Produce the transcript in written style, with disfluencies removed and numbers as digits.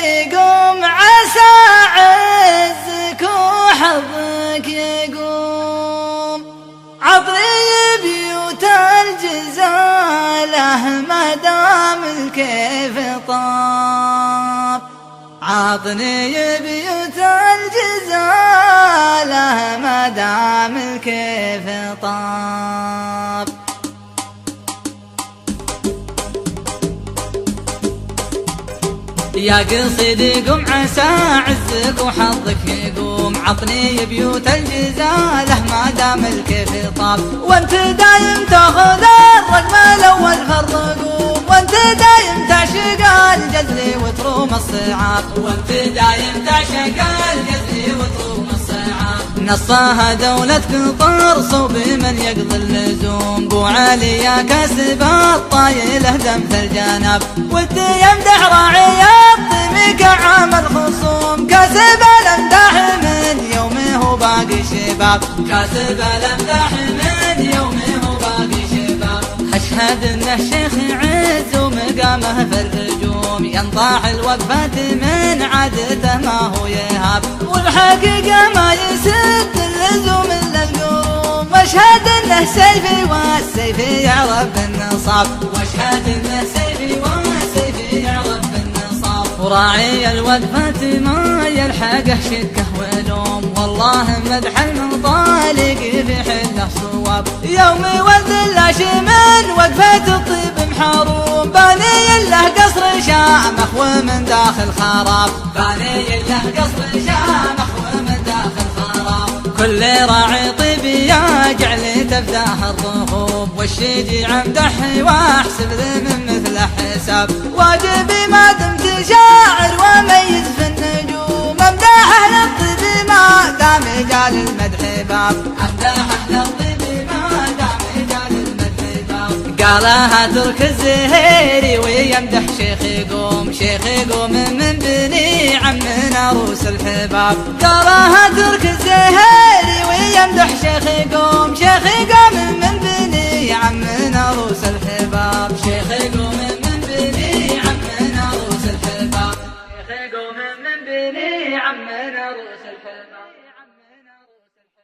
سيدي قوم عسى عزك وحظك يقوم، عطني بيوت الجزالة ما دام الكيف طاب، عطني بيوت الجزالة ما دام الكيف طاب. يا قصيدي قم عسى عزك وحظك يقوم، عطني بيوت الجزالة ما دام الكيف طاب، وانت دايم تاخذ الرقم الاول في الرقوم، وانت دايم تعشق الجزل وتروم الصعاب، وانت دايم تعشق الجزل وتروم الصعاب. نصاها دولتك طرص بمن يقضي اللزوم، بو علي يا كاسب الطايله دم في الجناب، ودي يمدح راعي الطمي عام الخصوم، كاسب الامداح من يومه باقي شباب، كاسب الامداح من يومه باقي شباب. اشهد انه شيخ عز ومقامه في الرجوم، ينطاح الوقفات من عادته ما هو يهاب، والحقيقه ما يسد اللزوم الا القروم. واشهد انه سيفي والسيف يعرف بالنصاب، واشهد انه سيفي والسيف يعرف بالنصاب. وراعي الوقفات ما يلحقه شكه ولوم، والله مدح المنطالق في حله صواب. يومي والذلاش من وقفة الطيب محروم، باني له قصر شامخ ومن داخل خراب، باني له قصر شامخ ومن داخل خراب. كل راعي طيب يجعل تفداه الرغوب، والشجيع امدحي واحسب ذي من مثله حساب. واجبي ما دمت شاعر وميز في النجوم، امدحه للطيب ما دام جال المدح باب، امدحه للطيب ما دام جال المدح باب. قالها ترك الزهيري ويمدح شيخ يقوم، شيخ يقوم من بني عمنا روس الحباب. قالها ترك الزهيري ويمدح شيخ يقوم، شيخ يقوم من بني عمنا روس الحباب.